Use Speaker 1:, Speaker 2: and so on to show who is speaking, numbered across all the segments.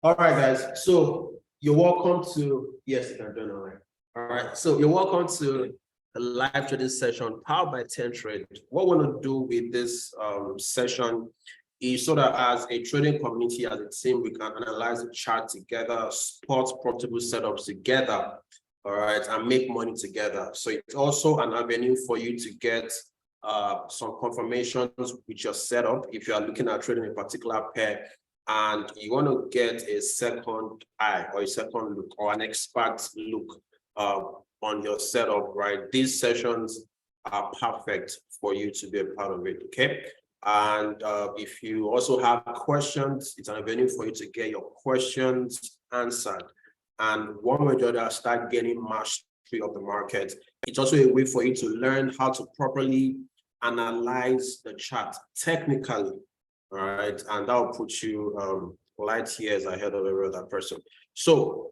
Speaker 1: All right, guys. So you're welcome to, yes, you can do it online. All right. So you're welcome to the live trading session powered by 10 Trade. What we want to do with this session is so that as a trading community, as a team, we can analyze the chart together, spot profitable setups together, all right, and make money together. So it's also an avenue for you to get some confirmations with your setup if you are looking at trading a particular pair and you want to get a second eye or a second look or an expert look on your setup, right? These sessions are perfect for you to be a part of it, okay? And if you also have questions, it's an avenue for you to get your questions answered. And one way or the other, start getting mastery of the market. It's also a way for you to learn how to properly analyze the chart technically, all right? And that will put you light years ahead of every other person. So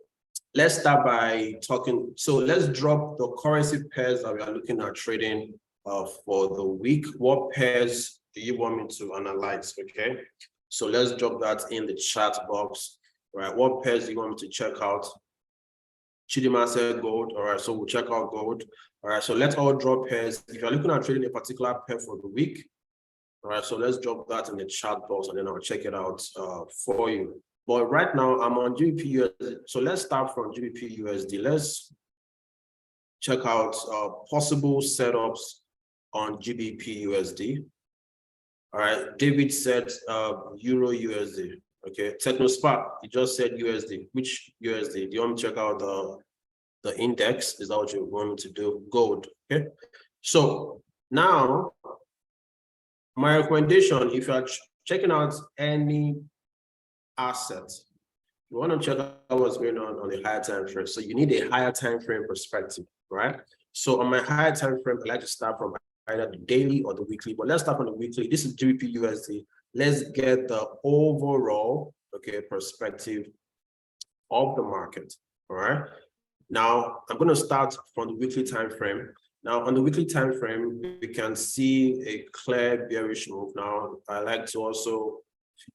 Speaker 1: let's start by talking. So let's drop the currency pairs that we are looking at trading for the week. What pairs do you want me to analyze? Okay, so let's drop that in the chat box. All right, what pairs do you want me to check out? Chidima said gold. All right, so we'll check out gold. All right, so let's all drop pairs. If you're looking at trading a particular pair for the week, all right, so let's drop that in the chat box and then I'll check it out for you. But right now I'm on GBP USD. So let's start from GBP USD. Let's check out possible setups on GBP USD. All right, David said Euro USD. Okay, TechnoSpark, he just said USD. Which USD? Do you want me to check out the index? Is that what you want me to do? Gold. Okay, so now my recommendation, if you're checking out any asset, you want to check out what's going on the higher time frame. So you need a higher time frame perspective, right? So on my higher time frame, I like to start from either the daily or the weekly, but let's start from the weekly. This is GBP USD. Let's get the overall, okay, perspective of the market, all right? Now, I'm going to start from the weekly time frame. Now, on the weekly time frame, we can see a clear bearish move. Now, I like to also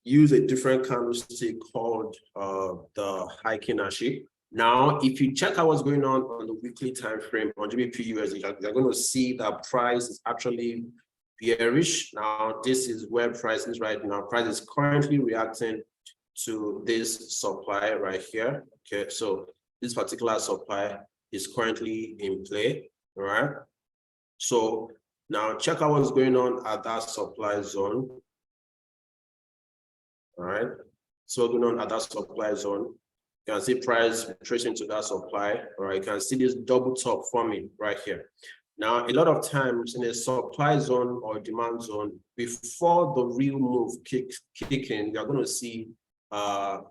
Speaker 1: use a different candlestick called the hiking Ashi. Now, if you check out what's going on the weekly time frame on GBP USD, you're going to see that price is actually bearish. Now, this is where price is right now. Price is currently reacting to this supply right here. Okay, so this particular supply is currently in play, all right? So now check out what's going on at that supply zone, all right? So going on at that supply zone, you can see price tracing to that supply, all right? You can see this double top forming right here. Now, a lot of times in a supply zone or demand zone, before the real move kick in, you're going to see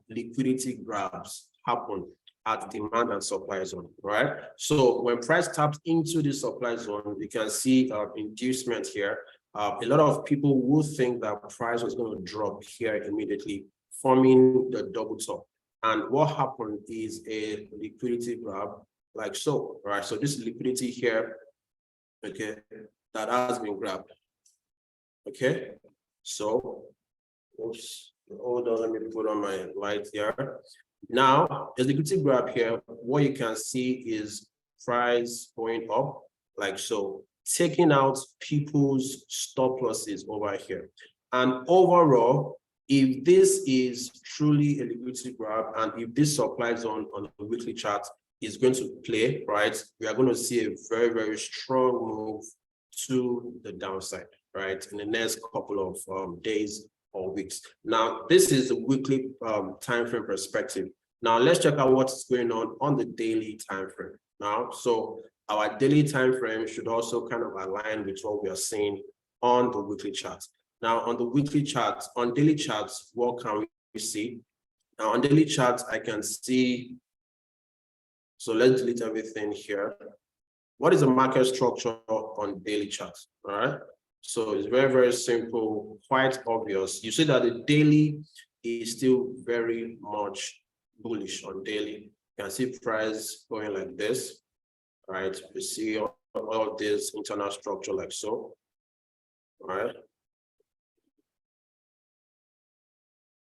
Speaker 1: liquidity grabs happen at demand and supply zone, right? So when price taps into the supply zone, you can see inducement here. A lot of people would think that price was going to drop here immediately, forming the double top. And what happened is a liquidity grab like so, right? So this liquidity here, okay, that has been grabbed, okay? So, oops, hold on, let me put on my light here. Now, there's a liquidity grab here. What you can see is price going up like so, taking out people's stop losses over here. And overall, if this is truly a liquidity grab and if this supply zone on the weekly chart is going to play, right, we are going to see a very, very strong move to the downside, right, in the next couple of days or weeks. Now, this is the weekly time frame perspective. Now, let's check out what's going on the daily time frame. Now, so our daily time frame should also kind of align with what we are seeing on the weekly chart. Now, on the weekly chart, on daily charts, what can we see? Now, on daily charts, I can see. So let's delete everything here. What is the market structure on daily charts? All right. So it's very, very simple, quite obvious. You see that the daily is still very much bullish on daily. You can see price going like this, right? You see all this internal structure like so, all right?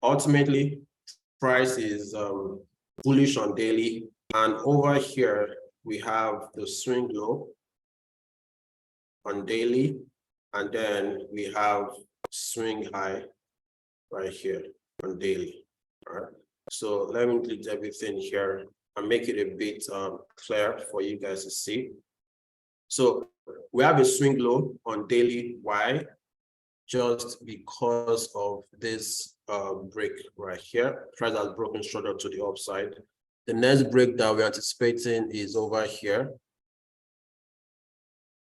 Speaker 1: Ultimately, price is bullish on daily, and over here we have the swing low on daily, and then we have swing high right here on daily. All right, so let me delete everything here and make it a bit clear for you guys to see. So we have a swing low on daily. Why? Just because of this break right here. Price has broken straight to the upside. The next break that we're anticipating is over here.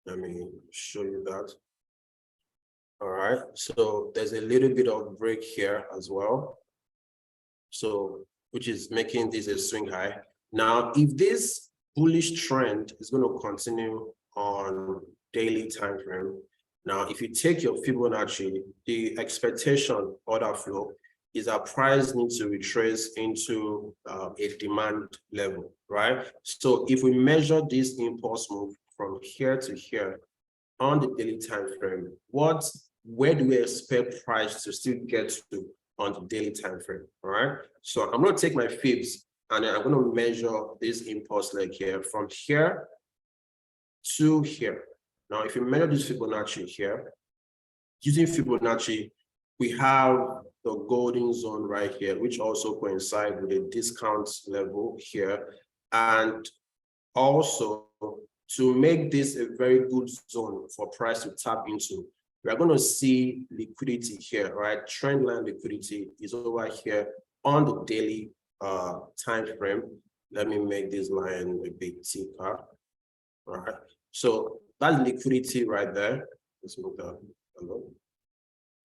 Speaker 1: Let me show you that. All right, so there's a little bit of break here as well. So, which is making this a swing high. Now, if this bullish trend is going to continue on daily time frame, now, if you take your Fibonacci, the expectation order flow is that price needs to retrace into a demand level, right? So if we measure this impulse move from here to here on the daily time frame, where do we expect price to still get to on the daily time frame? All right. So I'm going to take my fibs and then I'm going to measure this impulse leg here from here to here. Now, if you measure this Fibonacci here, using Fibonacci, we have the golden zone right here, which also coincides with a discount level here. And also, to make this a very good zone for price to tap into, we are going to see liquidity here, right? Trendline liquidity is over here on the daily time frame. Let me make this line a bit thicker. All right. So that's liquidity right there. Let's move that along.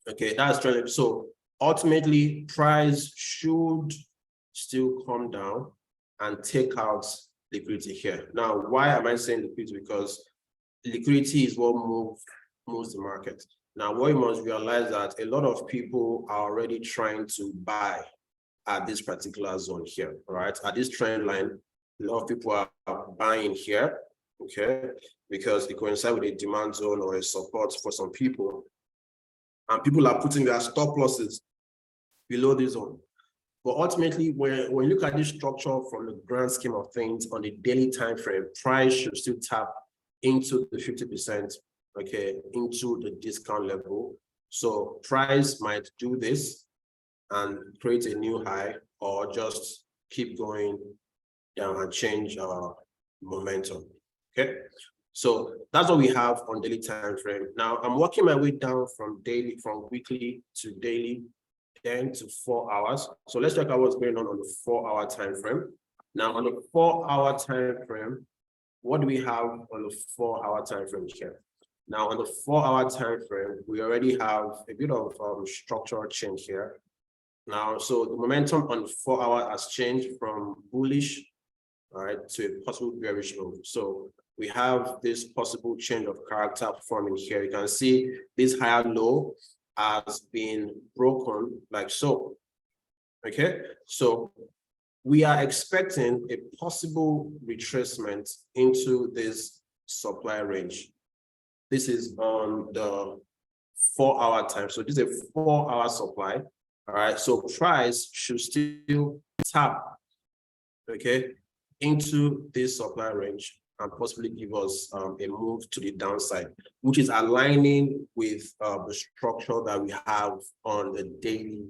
Speaker 1: Okay, that's trendline. So ultimately, price should still come down and take out liquidity here. Now, why am I saying liquidity? Because liquidity is what moves the market. Now, what you must realize that a lot of people are already trying to buy at this particular zone here, right? At this trend line, a lot of people are buying here, okay? Because it coincides with a demand zone or a support for some people. And people are putting their stop losses below this zone. But ultimately, when you look at this structure from the grand scheme of things on the daily time frame, price should still tap into the 50%, okay, into the discount level. So price might do this and create a new high, or just keep going down and change momentum. Okay, so that's what we have on daily time frame. Now I'm working my way down from weekly to daily, then to 4 hours. So let's check out what's going on the 4-hour time frame. Now on the 4-hour time frame, what do we have on the 4-hour time frame here? Now on the 4-hour time frame, we already have a bit of structural change here. Now, so the momentum on the 4-hour has changed from bullish, all right, to a possible bearish move. So we have this possible change of character forming here. You can see this higher low has been broken like so. Okay, so we are expecting a possible retracement into this supply range. This is on the 4-hour time. So this is a 4-hour supply. All right, so price should still tap, okay, into this supply range and possibly give us a move to the downside, which is aligning with the structure that we have on the daily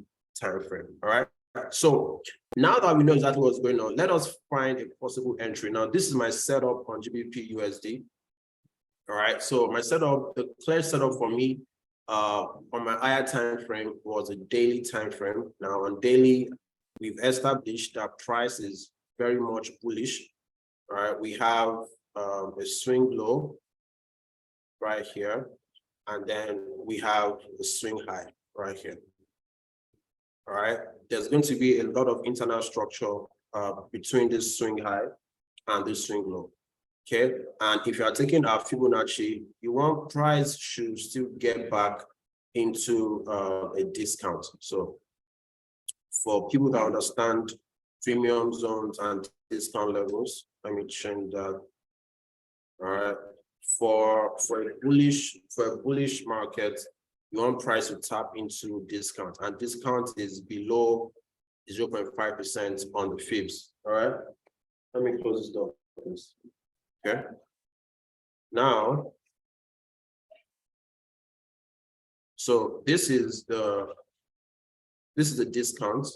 Speaker 1: time frame. All right, so now that we know exactly what's going on, let us find a possible entry. Now, this is my setup on GBP USD. All right, so my setup, the clear setup for me on my higher time frame was a daily time frame. Now on daily, we've established that price is very much bullish. All right, we have a swing low right here, and then we have a swing high right here. All right, there's going to be a lot of internal structure between this swing high and this swing low. Okay, and if you are taking our Fibonacci, you want price should still get back into a discount. So for people that understand premium zones and discount levels, let me change that. All right, for a bullish market, you want price to tap into discount, and discount is below 0.5% on the fibs. All right. Let me close this door, please. Okay. Now, so this is the discount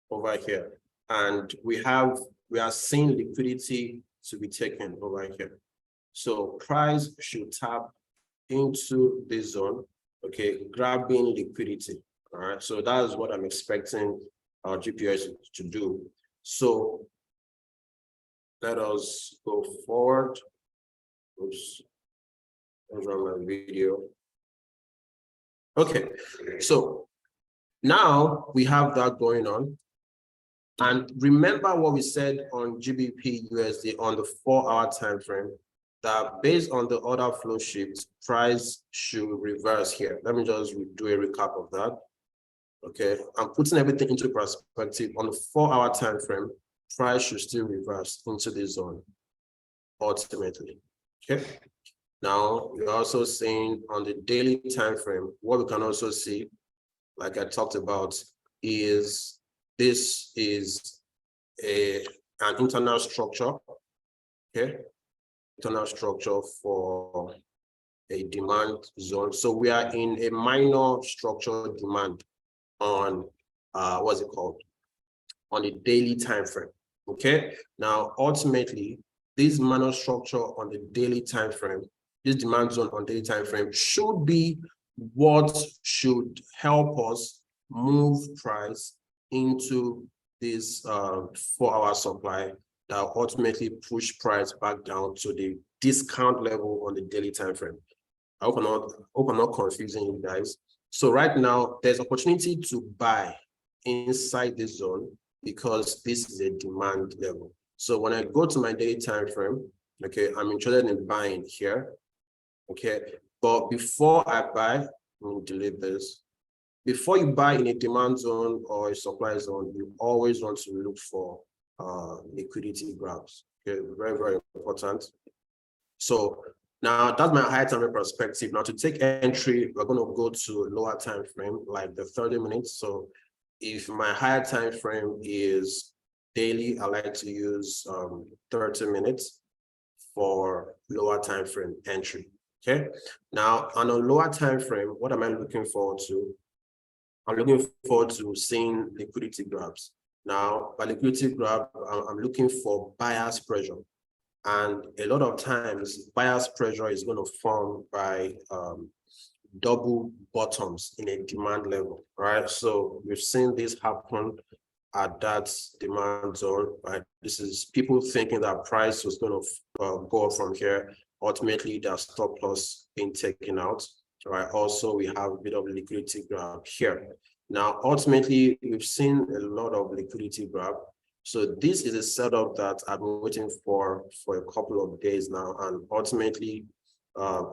Speaker 1: over here, and we are seeing liquidity to be taken over here. So price should tap into this zone, okay, grabbing liquidity. All right, so that is what I'm expecting our GPS to do. So let us go forward. Oops, let's run my video. Okay, so now we have that going on. And remember what we said on GBP USD on the 4-hour time frame, that based on the order flow shift, price should reverse here. Let me just do a recap of that. Okay, I'm putting everything into perspective. On the 4-hour time frame, price should still reverse into this zone ultimately. Okay. Now we're also seeing on the daily time frame, what we can also see, like I talked about, is this is an internal structure. Okay, internal structure for a demand zone. So we are in a minor structural demand on what's it called, on the daily time frame. Okay, now ultimately this minor structure on the daily time frame, this demand zone on daily time frame, should be what should help us move price into this 4-hour supply that ultimately push price back down to the discount level on the daily time frame. I hope I'm not confusing you guys. So right now, there's opportunity to buy inside this zone because this is a demand level. So when I go to my daily time frame, okay, I'm interested in buying here. Okay, but before I buy, let me delete this. Before you buy in a demand zone or a supply zone, you always want to look for liquidity grabs. Okay, very, very important. So now that's my high time frame perspective. Now to take entry, we're going to go to lower time frame, like the 30 minutes. So if my higher time frame is daily, I like to use 30 minutes for lower time frame entry. Okay. Now on a lower time frame, what am I looking forward to? I'm looking forward to seeing liquidity grabs. Now, by liquidity grab, I'm looking for buyer's pressure. And a lot of times, buyer's pressure is going to form by double bottoms in a demand level, right? So we've seen this happen at that demand zone, right? This is people thinking that price was going to go up from here. Ultimately, their stop loss being taken out, right? Also, we have a bit of liquidity grab here. Now, ultimately, we've seen a lot of liquidity grab. So this is a setup that I've been waiting for a couple of days now, and ultimately,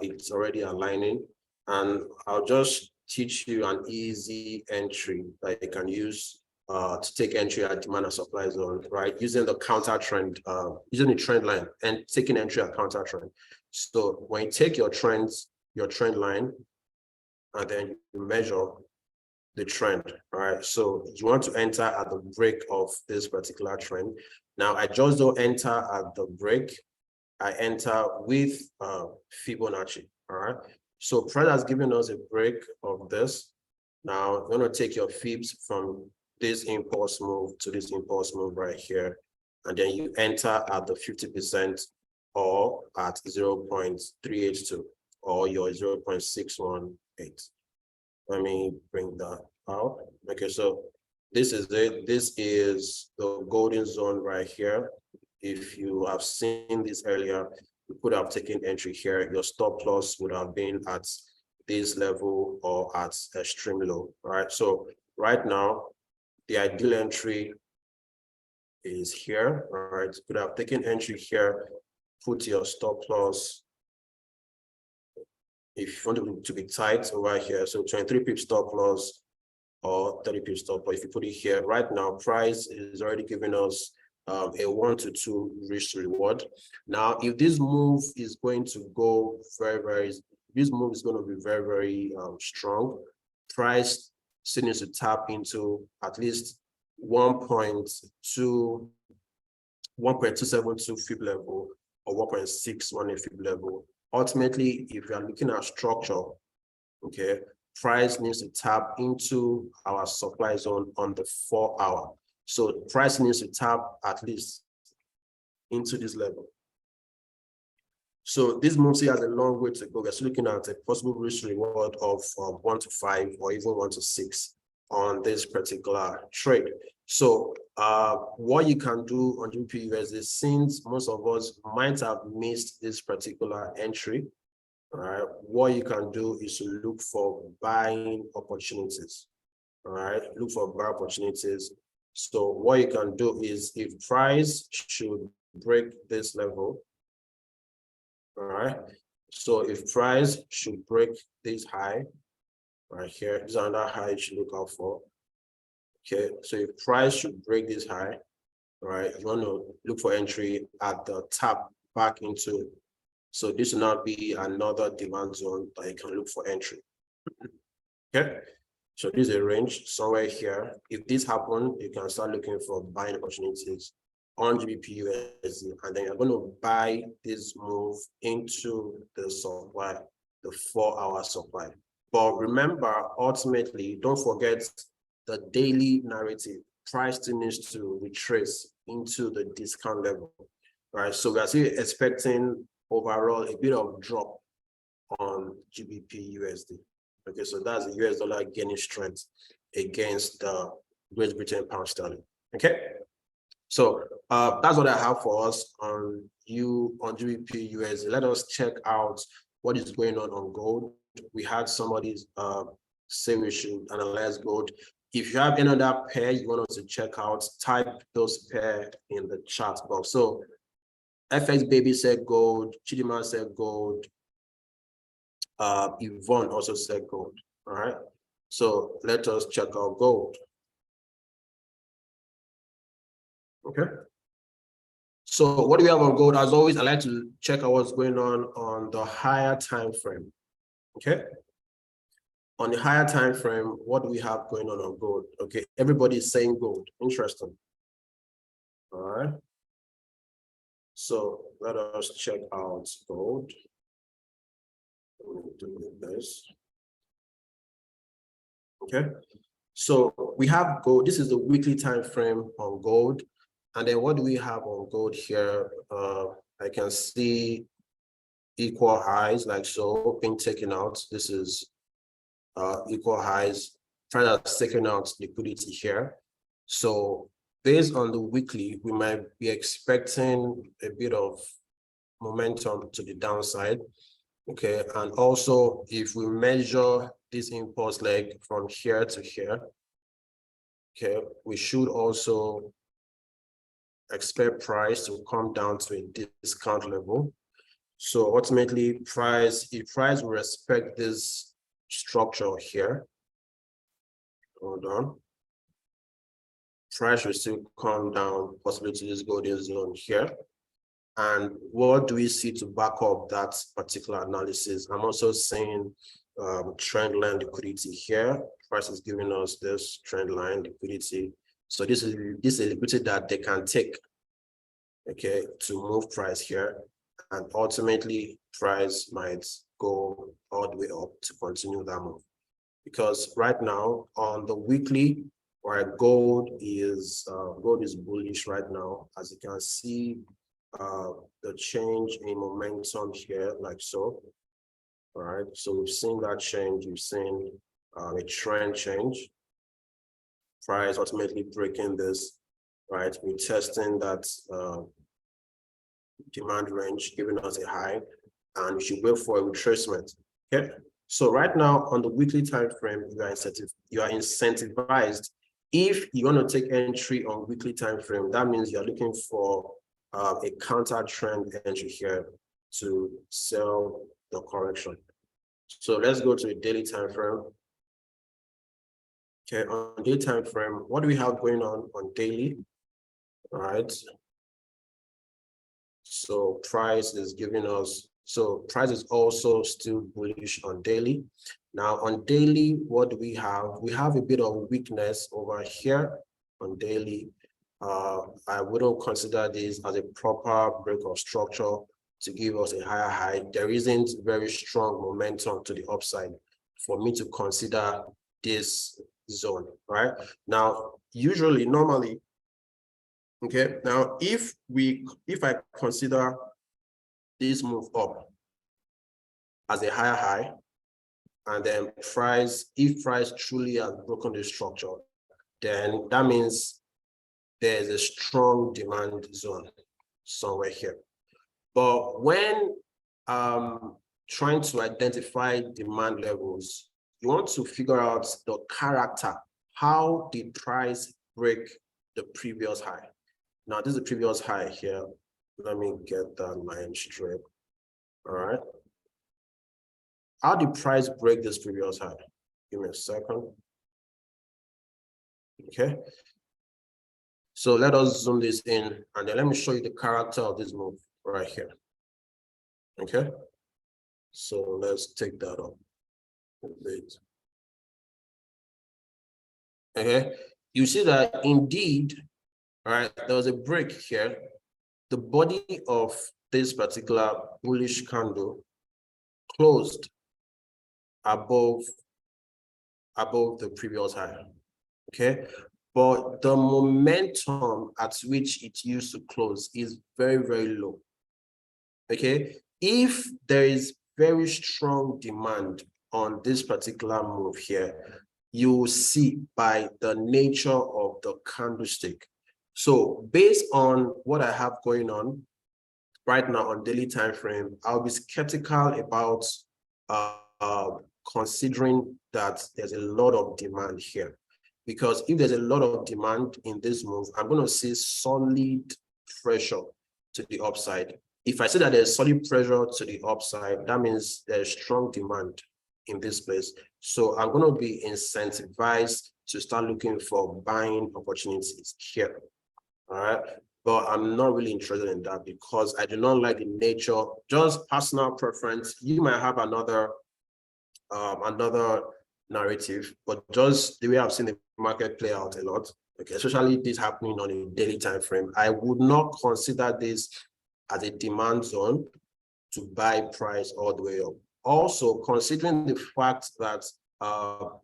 Speaker 1: it's already aligning. And I'll just teach you an easy entry that you can use to take entry at demand and supply zone, right? Using the counter trend, using the trend line and taking entry at counter trend. So when you take your trend line, and then you measure the trend, right? So you want to enter at the break of this particular trend. Now I just don't enter at the break. I enter with Fibonacci, all right? So price has given us a break of this. Now you're gonna take your fibs from this impulse move to this impulse move right here, and then you enter at the 50% or at 0.382 or your 0.618. Let me bring that out. Okay, so this is it. This is the golden zone right here. If you have seen this earlier, you could have taken entry here. Your stop loss would have been at this level or at extreme low, right? So right now, the ideal entry is here, right? You could have taken entry here, put your stop loss, if you want it to be tight over here, so 23 pip stop loss or 30 pip stop, or if you put it here, right now, price is already giving us a 1 to 2 risk to reward. Now, if this move is going to go this move is going to be very, very strong, price still needs to tap into at least 1.272 fib level or 1.618 fib level. Ultimately, if you are looking at structure, okay, price needs to tap into our supply zone on the 4-hour. So price needs to tap at least into this level. So this move has a long way to go. We're still looking at a possible risk reward of 1 to 5 or even 1 to 6 on this particular trade. So what you can do on GBP/USD, since most of us might have missed this particular entry, all right, what you can do is to look for buying opportunities. All right, look for buy opportunities. So what you can do is, if price should break this level, all right, so if price should break this high right here, this is another high you should look out for. Okay, so if price should break this high, all right, you want to look for entry at the tap back into. So this will not be another demand zone that you can look for entry. Okay, so this is a range somewhere here. If this happens, you can start looking for buying opportunities on GBP/USD, and then you're going to buy this move into the supply, the 4-hour supply. But remember, ultimately, don't forget the daily narrative. Price still needs to retrace into the discount level, right? So we're still expecting overall a bit of drop on GBP/USD. Okay, so that's the US dollar gaining strength against the Great Britain pound sterling. Okay, so that's what I have for us on GBP/USD. Let us check out what is going on gold. We had somebody say we should analyze gold. If you have any other pair you want us to check out, type those pair in the chat box. So FX Baby said gold, Chidima said gold, Yvonne also said gold. All right, so let us check out gold. Okay, so what do we have on gold? As always, I like to check out what's going on the higher time frame. Okay, on the higher time frame, what do we have going on gold? Okay, everybody is saying gold. Interesting. All right, so let us check out gold. Do this. Okay, so we have gold. This is the weekly time frame on gold, and then what do we have on gold here? I can see equal highs like so being taken out. This is equal highs. Try to taking out liquidity here. So based on the weekly, we might be expecting a bit of momentum to the downside. Okay, and also if we measure this impulse leg from here to here, okay, we should also expect price to come down to a discount level. So ultimately, if price will respect this structure here, hold on, price will still come down possibly to this golden zone here. And what do we see to back up that particular analysis? I'm also saying trend line liquidity here. Price is giving us this trend line liquidity. So this is a liquidity that they can take, okay, to move price here. And ultimately, price might go all the way up to continue that move. Because right now on the weekly, where gold is bullish right now, as you can see. The change in momentum here, like so. All right, so we've seen that change. We've seen a trend change. Price ultimately breaking this, right? We're testing that demand range, giving us a high, and we should wait for a retracement. Okay, so right now on the weekly time frame, you are incentivized. If you want to take entry on weekly time frame, that means you're looking for a counter trend entry here to sell the correction. So let's go to the daily time frame. Okay, on daily time frame, what do we have going on daily? All right. So price is giving us, so price is also still bullish on daily. Now on daily, what do we have? We have a bit of weakness over here on daily. I wouldn't consider this as a proper break of structure to give us a higher high. There isn't very strong momentum to the upside for me to consider this zone, right? Now, usually, normally, okay, now if I consider this move up as a higher high, and then if price truly has broken the structure, then that means there's a strong demand zone somewhere here. But when trying to identify demand levels, you want to figure out the character. How did price break the previous high? Now, this is the previous high here. Let me get that line straight. All right. How did price break this previous high? Give me a second. Okay. So let us zoom this in, and then let me show you the character of this move right here. Okay. So let's take that up a bit. Okay. You see that indeed, all right, there was a break here. The body of this particular bullish candle closed above the previous high. Okay. But the momentum at which it used to close is very, very low. Okay. If there is very strong demand on this particular move here, you will see by the nature of the candlestick. So based on what I have going on right now on daily time frame, I'll be skeptical about considering that there's a lot of demand here. Because if there's a lot of demand in this move, I'm going to see solid pressure to the upside. If I say that there's solid pressure to the upside, that means there's strong demand in this place. So I'm going to be incentivized to start looking for buying opportunities here. All right. But I'm not really interested in that because I do not like the nature, just personal preference. You might have another narrative, but just the way I've seen the market play out a lot, okay, especially this happening on a daily time frame, I would not consider this as a demand zone to buy price all the way up. Also, considering the fact that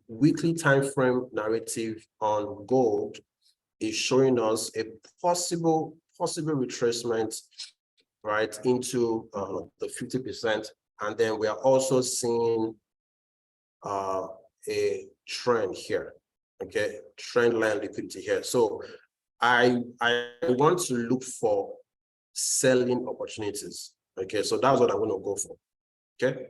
Speaker 1: weekly time frame narrative on gold is showing us a possible retracement, right, into the 50%, and then we are also seeing a trend here, okay, trend line liquidity here. So I want to look for selling opportunities, okay, so that's what I want to go for, okay.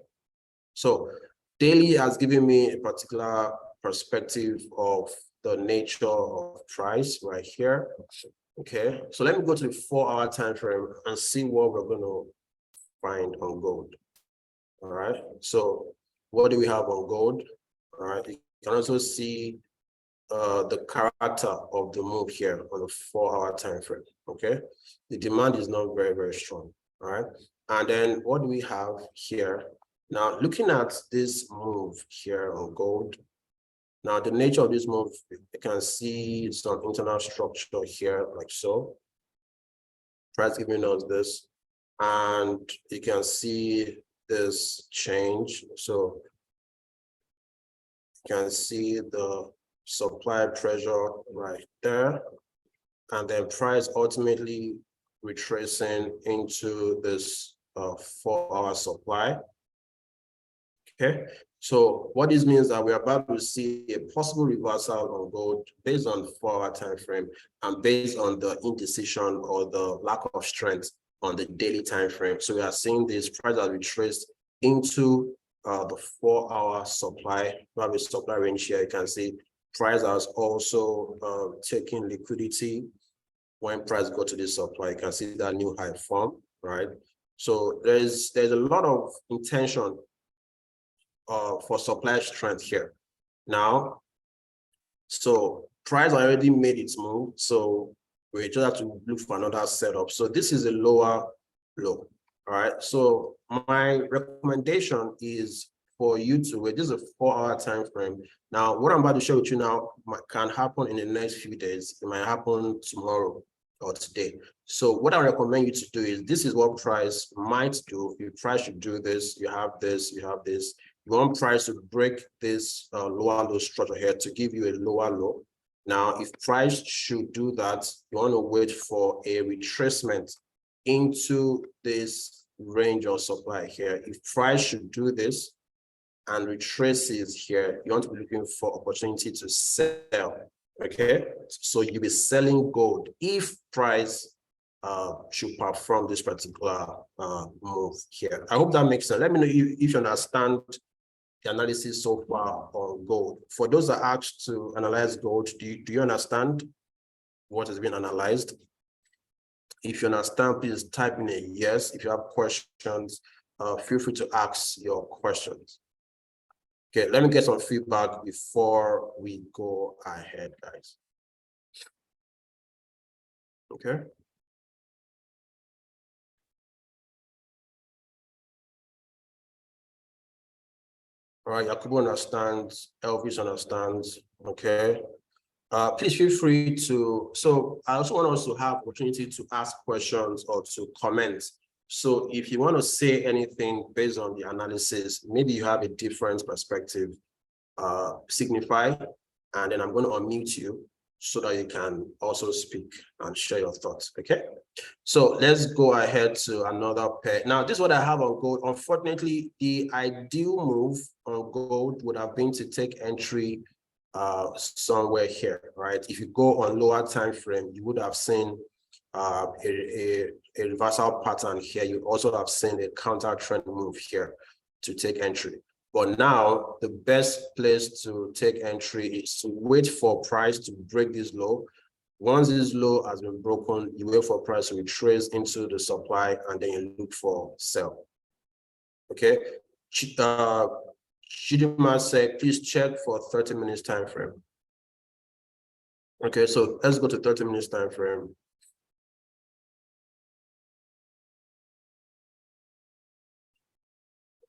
Speaker 1: So daily has given me a particular perspective of the nature of price right here, okay. So let me go to the 4-hour time frame and see what we're going to find on gold. All right, so what do we have on gold? All right, you can also see the character of the move here on a 4-hour time frame. Okay, the demand is not very, very strong. All right, and then what do we have here? Now, looking at this move here on gold, now the nature of this move, you can see some internal structure here, like so. Price giving us this, and you can see this change. So you can see the supply pressure right there, and then price ultimately retracing into this 4-hour supply. Okay, so what this means that we're about to see a possible reversal on gold based on 4-hour time frame and based on the indecision or the lack of strength on the daily time frame. So we are seeing this price has retraced into the 4-hour supply. We have a supply range here. You can see price has also taken liquidity. When price go to this supply, you can see that new high form, right? So there's a lot of intention for supply strength here. Now, so price already made its move, so we just have to look for another setup. So this is a lower low. All right, so my recommendation is for you to wait. This is a 4-hour time frame. Now, what I'm about to show you now can happen in the next few days. It might happen tomorrow or today. So what I recommend you to do is, this is what price might do. If price should do this, you have this, you have this. You want price to break this lower low structure here to give you a lower low. Now, if price should do that, you want to wait for a retracement into this range of supply here. If price should do this and retraces here, you want to be looking for opportunity to sell. Okay, so you'll be selling gold if price should perform this particular move here. I hope that makes sense. Let me know if you understand the analysis so far on gold. For those that asked to analyze gold, do you understand what has been analyzed? If you understand, please type in a yes. If you have questions, feel free to ask your questions. Okay, let me get some feedback before we go ahead, guys. Okay. All right, Yakubu understands, Elvis understands, okay. Please feel free to, so I also want us to have opportunity to ask questions or to comment. So if you want to say anything based on the analysis, maybe you have a different perspective, signify, and then I'm going to unmute you so that you can also speak and share your thoughts, okay? So let's go ahead to another pair. Now, this is what I have on gold. Unfortunately, the ideal move on gold would have been to take entry somewhere here, right? If you go on lower time frame, you would have seen a reversal pattern here. You also have seen a counter trend move here to take entry. But now the best place to take entry is to wait for price to break this low. Once this low has been broken, you wait for price to retrace into the supply and then you look for sell. Okay. Chidima said, please check for 30 minutes time frame. Okay, so let's go to 30 minutes time frame.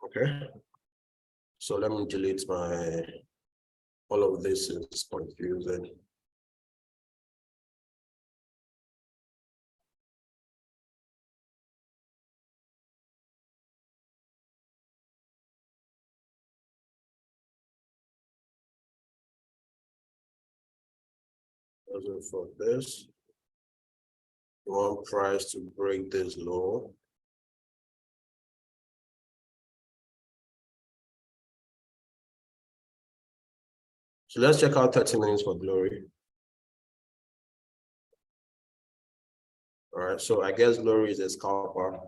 Speaker 1: Okay. So let me delete my, all of this is confusing. For this, you want price to break this low. So let's check out 30 minutes for glory. All right, so I guess glory is a scalper.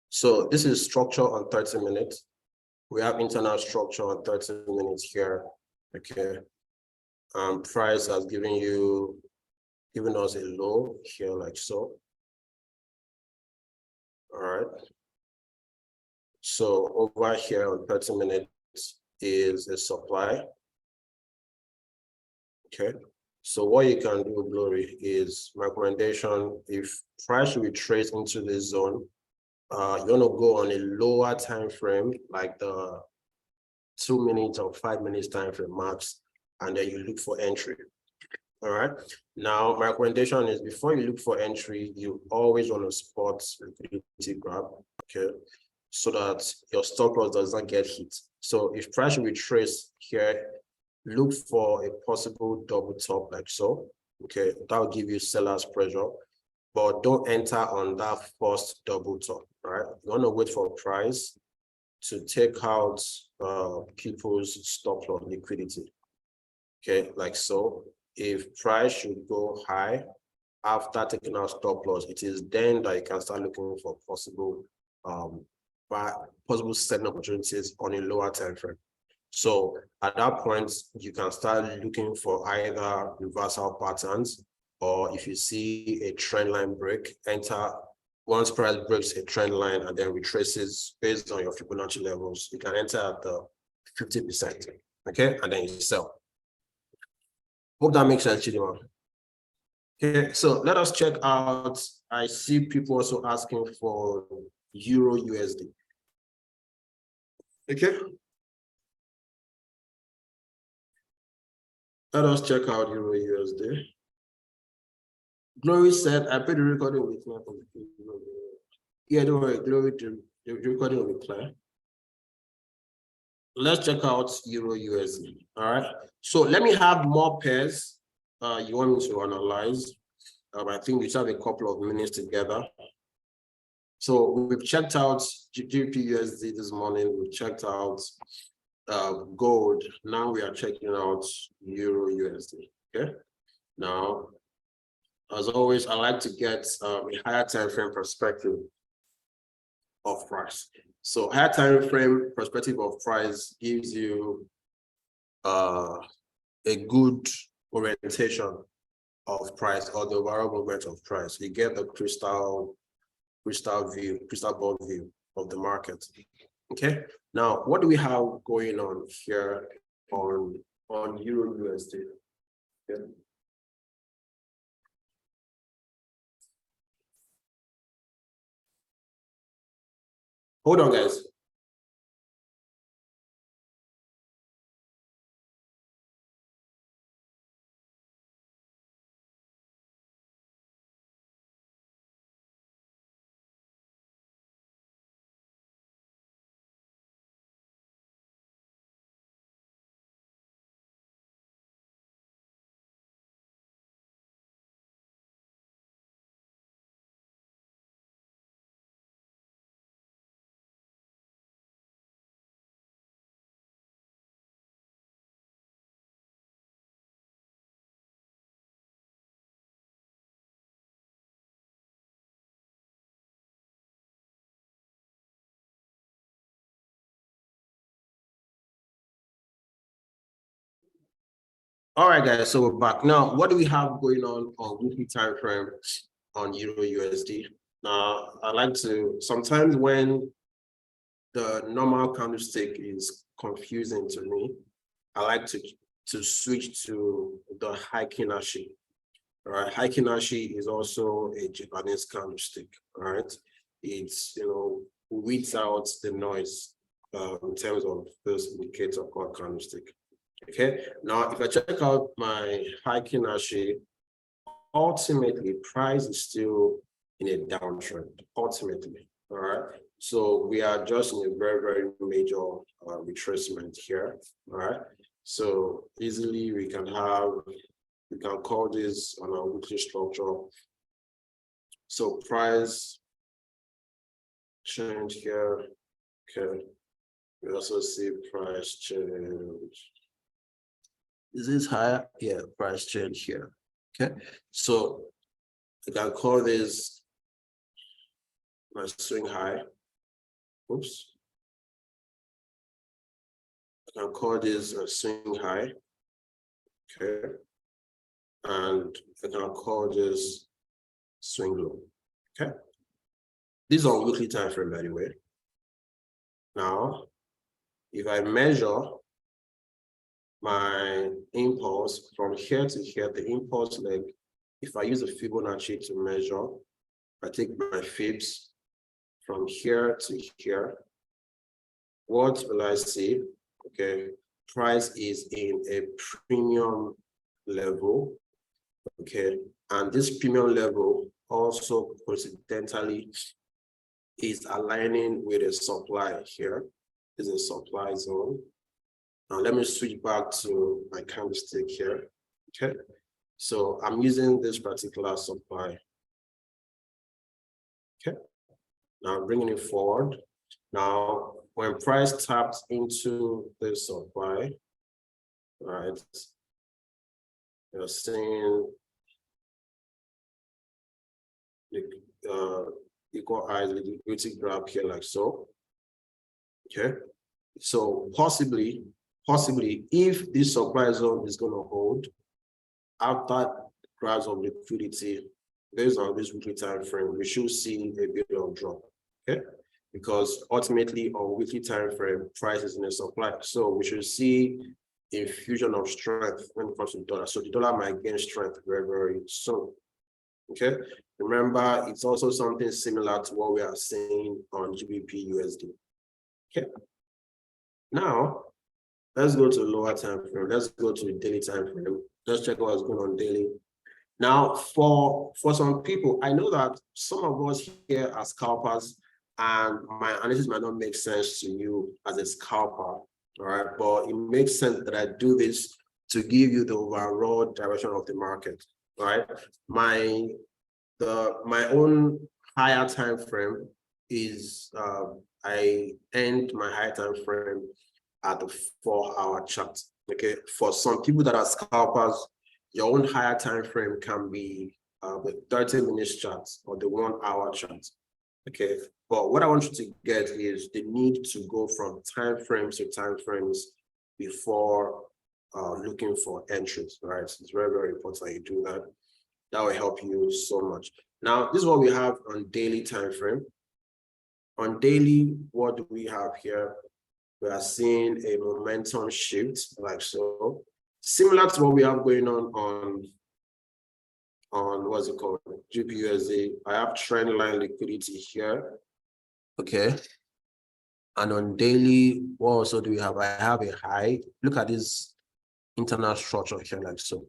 Speaker 1: So this is structure on 30 minutes. We have internal structure on 30 minutes here. Okay. Price has given us a low here like so. All right. So over here on 30 minutes is a supply. Okay. So what you can do, Glory, is my recommendation, if price should retrace into this zone, you want to go on a lower time frame, like the 2 minutes or 5 minutes time frame max, and then you look for entry. All right. Now, my recommendation is before you look for entry, you always want to spot liquidity grab, okay, so that your stop loss does not get hit. So if price should retrace here, look for a possible double top like so. Okay, that will give you seller's pressure, but don't enter on that first double top. Right, you want to wait for price to take out people's stop loss liquidity. Okay, like so. If price should go high after taking out stop loss, it is then that you can start looking for possible selling opportunities on a lower time frame. So at that point, you can start looking for either reversal patterns, or if you see a trend line break, enter. Once price breaks a trend line and then retraces based on your Fibonacci levels, you can enter at the 50%, okay, and then you sell. Hope that makes sense, Chidima. Okay, so let us check out. I see people also asking for Euro USD. Okay. Let us check out Euro USD. Glory said, I put the recording with my computer. Yeah, don't worry, Glory, the recording will be clear. Let's check out Euro USD. All right. So let me have more pairs you want me to analyze. I think we have a couple of minutes together. So we've checked out GBP USD this morning. We checked out gold. Now we are checking out Euro USD. Okay. Now, as always, I like to get a higher time frame perspective of price. So higher time frame perspective of price gives you a good orientation of price or the overall movement of price. You get the crystal ball view of the market. Okay. Now, what do we have going on here on Euro USD? Okay. Hold on, guys. All right, guys, so we're back. Now, what do we have going on weekly time frame on Euro USD? Now, I like to, sometimes when the normal candlestick is confusing to me, I like to switch to the Heikin Ashi. All right, Heikin Ashi is also a Japanese candlestick. All right, it's, weeds out the noise in terms of this indicator called candlestick. Okay, now if I check out my Heikin Ashi, ultimately price is still in a downtrend, ultimately. All right, so we are just in a very, very major retracement here. All right, so easily we can call this on our weekly structure. So price change here. Okay, we also see price change. Is this higher? Yeah, price change here. Okay, so I can call this my swing high. Oops. I can call this a swing high. Okay, and I can call this swing low. Okay, these are weekly time frame, by the way. Now, if I measure my impulse from here to here, the impulse leg, if I use a Fibonacci to measure, I take my fibs from here to here. What will I see? Okay, price is in a premium level. Okay, and this premium level also coincidentally is aligning with a supply here. This is a supply zone. Now let me switch back to my candlestick here. Okay, so I'm using this particular supply. Okay, now bringing it forward. Now, when price taps into this supply, right, you're seeing the equal highs with liquidity grab here like so. Okay, so possibly if this supply zone is going to hold after grabs of liquidity based on this weekly time frame, we should see a bit of drop. Okay, because ultimately on weekly time frame, price is in a supply, so we should see a fusion of strength when it comes to the dollar. So the dollar might gain strength very, very soon. Okay, remember, it's also something similar to what we are seeing on GBP USD. Okay, Now, let's go to lower time frame. Let's go to the daily time frame. Let's check what's going on daily. Now, for some people, I know that some of us here are scalpers, and my analysis might not make sense to you as a scalper, all right? But it makes sense that I do this to give you the overall direction of the market, right? My own higher time frame is I end my higher time frame at the 4-hour chart. Okay, for some people that are scalpers, your own higher time frame can be the 30-minute chart or the 1-hour chart. Okay, but what I want you to get is the need to go from time frames to time frames before looking for entries, right? It's very, very important you do that. That will help you so much. Now, this is what we have on daily time frame. On daily, what do we have here? We are seeing a momentum shift like so, similar to what we have going on what's it called, GPUSD. I have trend line liquidity here. Okay. And on daily, what also do we have? I have a high. Look at this internal structure here, like so.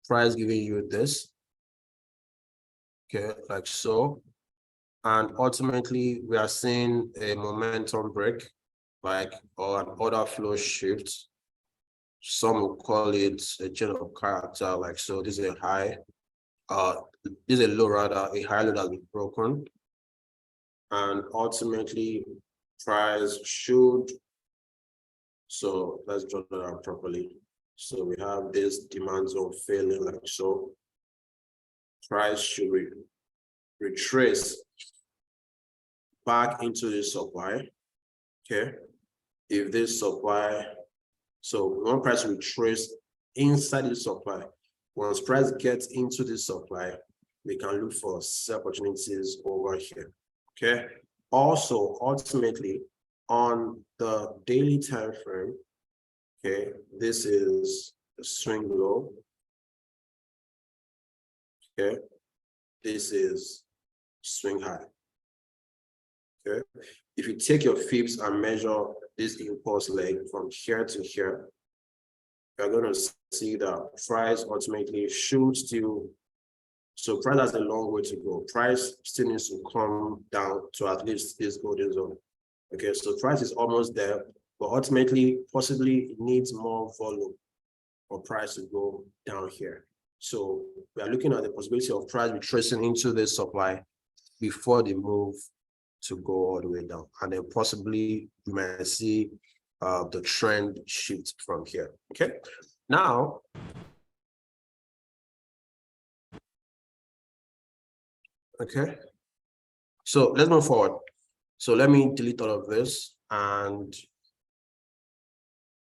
Speaker 1: Price giving you this. Okay, like so. And ultimately, we are seeing a momentum break, like, or an order flow shift. Some will call it a chain of character, like so. This is a high, this is a low, rather, a high low that has been broken. And ultimately, price should, so let's draw that out properly. So we have this demand zone failing, like so. Price should retrace back into the supply. Okay, if this supply, so one price will trace inside the supply. Once price gets into the supply, we can look for sell opportunities over here. Okay. Also, ultimately, on the daily time frame, okay, this is the swing low. Okay, this is swing high. Okay, if you take your fibs and measure this impulse leg from here to here, you're going to see that price ultimately should still, so price has a long way to go. Price still needs to come down to at least this golden zone. Okay, so price is almost there, but ultimately possibly it needs more volume for price to go down here. So we are looking at the possibility of price retracing into this supply before they move to go all the way down, and then possibly we might see the trend shift from here. Okay, now okay, so let's move forward. So let me delete all of this, and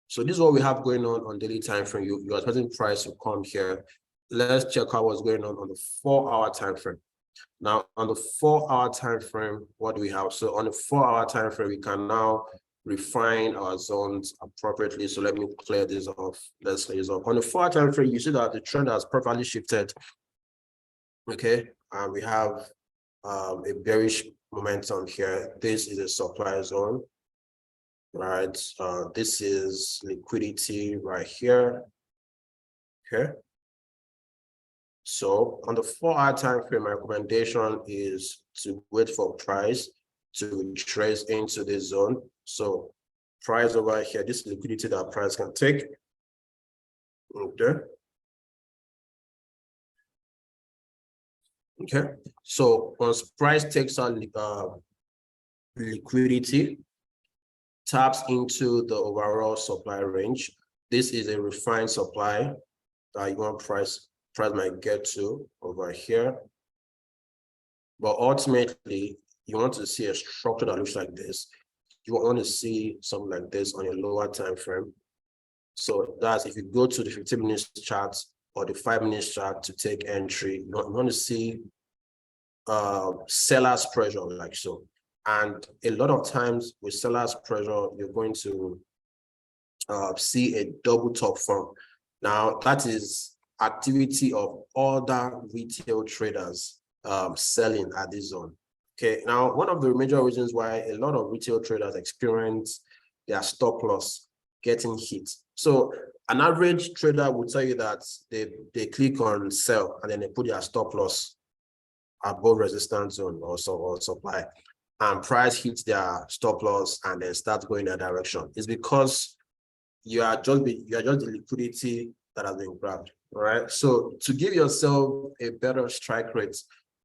Speaker 1: so this is what we have going on daily time frame. You are expecting price to come here. Let's check out what's going on the 4-hour time frame. Now, on the 4-hour time frame, what do we have? So on the 4-hour time frame, we can now refine our zones appropriately. So let me clear this off. Let's clear this off. On the 4-hour time frame, you see that the trend has properly shifted. Okay, and we have a bearish momentum here. This is a supply zone, right? This is liquidity right here. Okay. So on the 4-hour time frame, my recommendation is to wait for price to trace into this zone. So price over here, this liquidity that price can take. Okay. Okay. So once price takes on liquidity, taps into the overall supply range, this is a refined supply that you want price might get to over here. But ultimately, you want to see a structure that looks like this. You want to see something like this on a lower time frame. So that's if you go to the 15-minute chart or the 5-minute chart to take entry, you want to see seller's pressure like so. And a lot of times with seller's pressure, you're going to see a double top form. Now, that is activity of other retail traders selling at this zone. Okay, now one of the major reasons why a lot of retail traders experience their stop loss getting hit. So an average trader will tell you that they click on sell and then they put their stop loss above resistance zone or supply, and price hits their stop loss and then starts going that direction. It's because you are just the liquidity that has been grabbed. All right. So to give yourself a better strike rate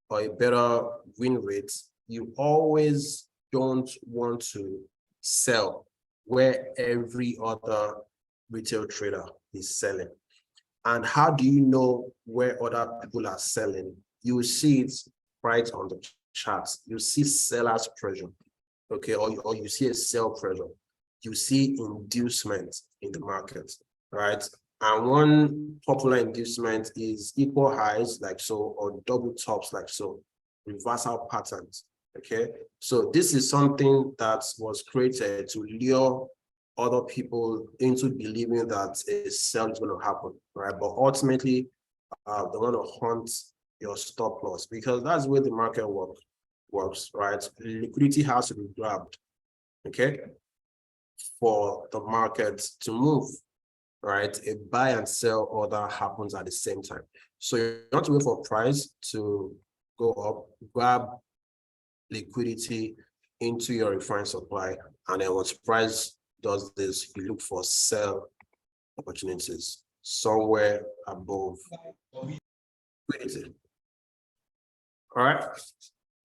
Speaker 1: or a better win rate, you always don't want to sell where every other retail trader is selling. And how do you know where other people are selling? You will see it right on the charts. You see sellers pressure, okay, or you see a sell pressure. You see inducement in the market, right? And one popular inducement is equal highs like so, or double tops like so, reversal patterns, okay? So this is something that was created to lure other people into believing that a sell is going to happen, right? But ultimately, they want to hunt your stop loss, because that's where the market works, right? Liquidity has to be grabbed, okay, for the market to move, right? A buy and sell order happens at the same time. So you want to wait for price to go up, grab liquidity into your refined supply, and then once price does this, you look for sell opportunities somewhere above liquidity. All right,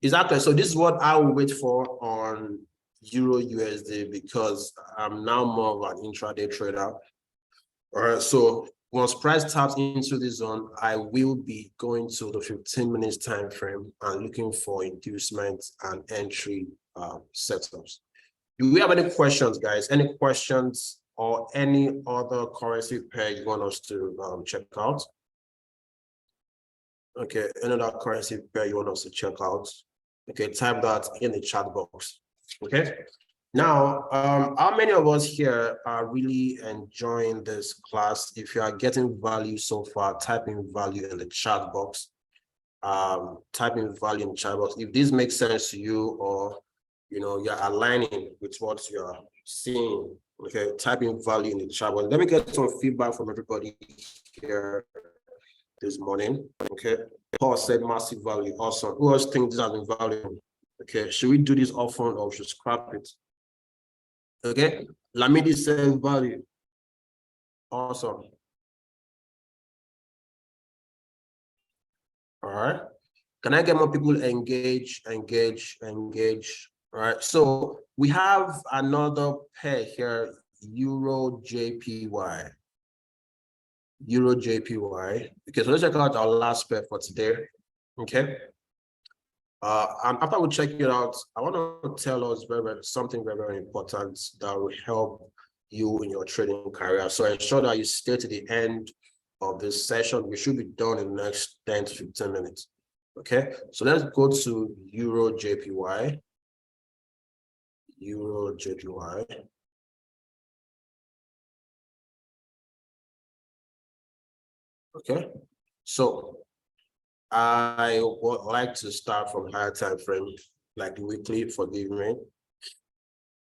Speaker 1: exactly. So this is what I will wait for on Euro USD, because I'm now more of an intraday trader. All right, so once price taps into this zone, I will be going to the 15 minutes time frame and looking for inducement and entry setups. Do we have any questions, guys? Any questions or any other currency pair you want us to check out? Okay, another currency pair you want us to check out? Okay, type that in the chat box. Okay. Now, how many of us here are really enjoying this class? If you are getting value so far, type in value in the chat box. Type in value in the chat box. If this makes sense to you, or you're aligning with what you're seeing, okay, type in value in the chat box. Let me get some feedback from everybody here this morning. Okay, Paul said massive value. Awesome. Who else thinks this has been valuable? Okay, should we do this often or should scrap it? Okay, Lamidi says value. Awesome. All right. Can I get more people engage? All right. So we have another pair here, Euro JPY. Euro JPY. Okay, so let's check out our last pair for today. Okay. And after we check it out, I want to tell us something very important that will help you in your trading career. So ensure that you stay to the end of this session. We should be done in the next 10 to 15 minutes. Okay, so let's go to Euro JPY. Euro JPY. Okay, so I would like to start from higher time frame, like weekly, forgive me.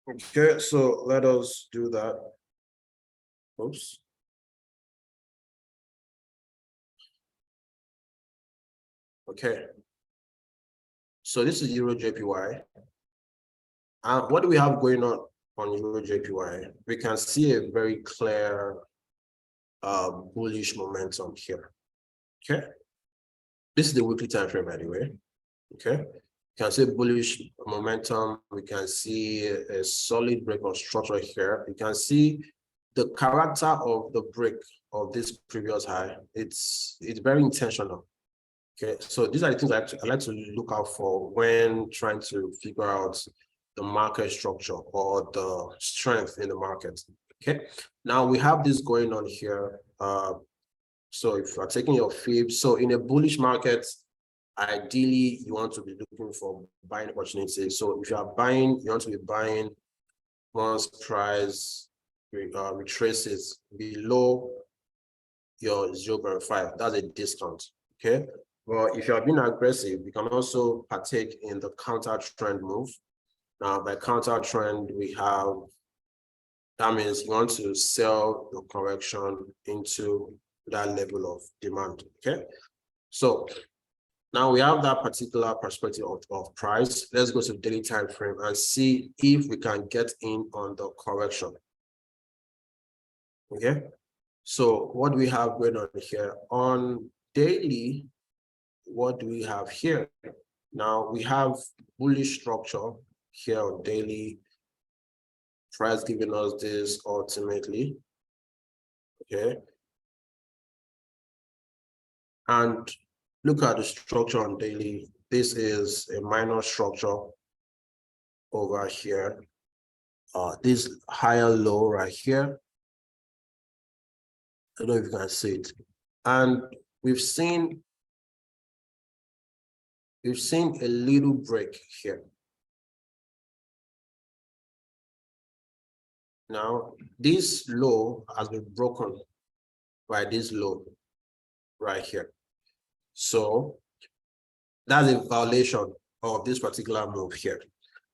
Speaker 1: Okay, so let us do that. Oops. Okay, so this is Euro JPY. And what do we have going on Euro JPY? We can see a very clear bullish momentum here. Okay, this is the weekly time frame, by the way. Okay, you can see bullish momentum. We can see a solid break of structure here. You can see the character of the break of this previous high. It's very intentional. Okay, so these are the things I like to look out for when trying to figure out the market structure or the strength in the market. Okay, now we have this going on here. So if you are taking your fibs, so in a bullish market, ideally you want to be looking for buying opportunities. So if you are buying, you want to be buying once price retraces below your 0.5. That's a discount. Okay. Well, if you are being aggressive, you can also partake in the counter trend move. Now, by counter trend, we have That means you want to sell the correction into that level of demand. Okay. So now we have that particular perspective of price. Let's go to the daily time frame and see if we can get in on the correction. Okay. So what do we have going on here? On daily, what do we have here? Now we have bullish structure here on daily. Price giving us this ultimately. Okay. And look at the structure on daily. This is a minor structure over here. This higher low right here. I don't know if you can see it. And we've seen a little break here. Now, this low has been broken by this low right here. So that's a violation of this particular move here.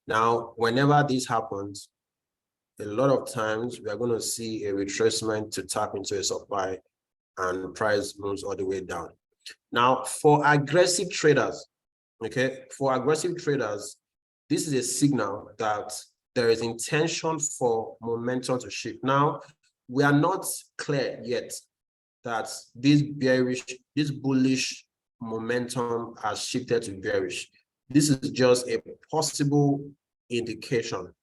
Speaker 1: Now, whenever this happens, a lot of times we are going to see a retracement to tap into a supply and price moves all the way down. Now, for aggressive traders, okay, this is a signal that there is intention for momentum to shift. Now, we are not clear yet that this bullish momentum has shifted to bearish. This is just a possible indication.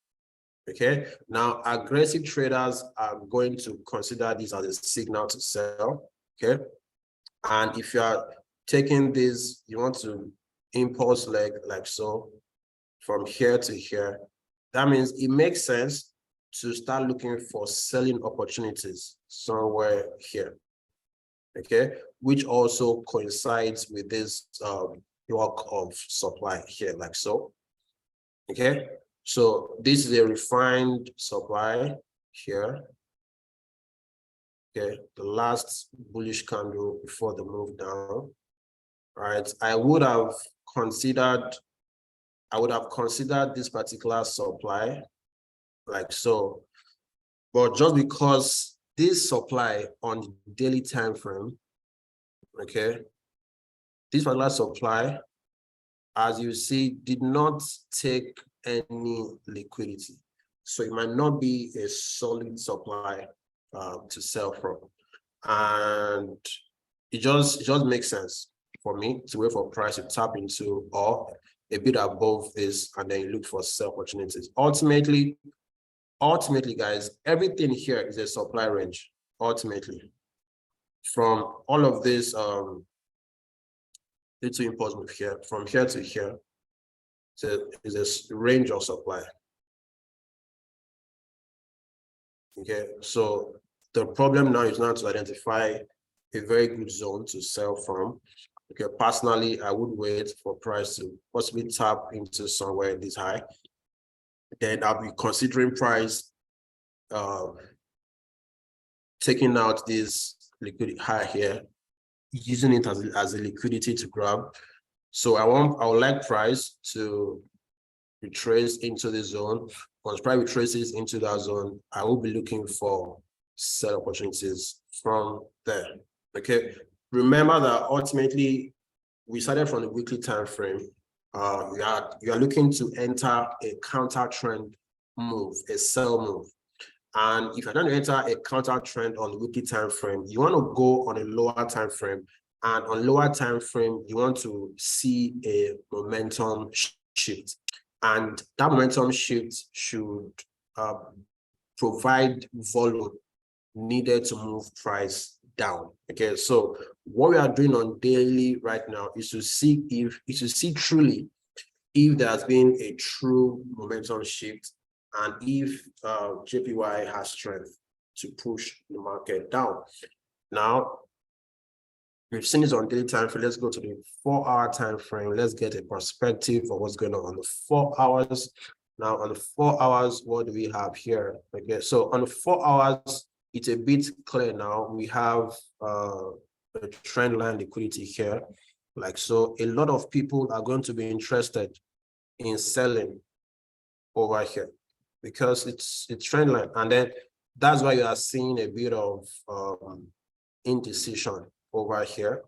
Speaker 1: Okay, now aggressive traders are going to consider this as a signal to sell. Okay, and if you are taking this, you want to impulse leg like so from here to here, that means it makes sense to start looking for selling opportunities somewhere here. Okay, which also coincides with this block of supply here like so. Okay, so this is a refined supply here. Okay, the last bullish candle before the move down. Right, I would have considered this particular supply like so, but just because this supply on the daily time frame, okay, this particular supply, as you see, did not take any liquidity, so it might not be a solid supply to sell from, and it just makes sense for me to wait for price to tap into or a bit above this, and then you look for sell opportunities. Ultimately, guys, everything here is a supply range. Ultimately, from all of this little impulse move here, from here to here, is a range of supply. Okay, so the problem now is not to identify a very good zone to sell from. Okay, personally, I would wait for price to possibly tap into somewhere this high. Then I'll be considering price taking out this liquidity high here, using it as a liquidity to grab. So I would like price to retrace into the zone. Once price retraces into that zone, I will be looking for sell opportunities from there. Okay, remember that ultimately we started from the weekly time frame. You are looking to enter a counter trend move, a sell move. And if you're going to enter a counter trend on the weekly time frame, you want to go on a lower time frame. And on lower time frame, you want to see a momentum shift. And that momentum shift should provide volume needed to move price down. Okay, so what we are doing on daily right now is to see truly if there has been a true momentum shift and if JPY has strength to push the market down. Now, we've seen this on daily time frame. Let's go to the 4-hour time frame. Let's get a perspective of what's going on the 4 hours. Now, on the 4 hours, what do we have here? Okay, so on the 4 hours, it's a bit clear now. We have a trend line liquidity here. Like so, a lot of people are going to be interested in selling over here because it's trend line. And then That's why you are seeing a bit of indecision over here,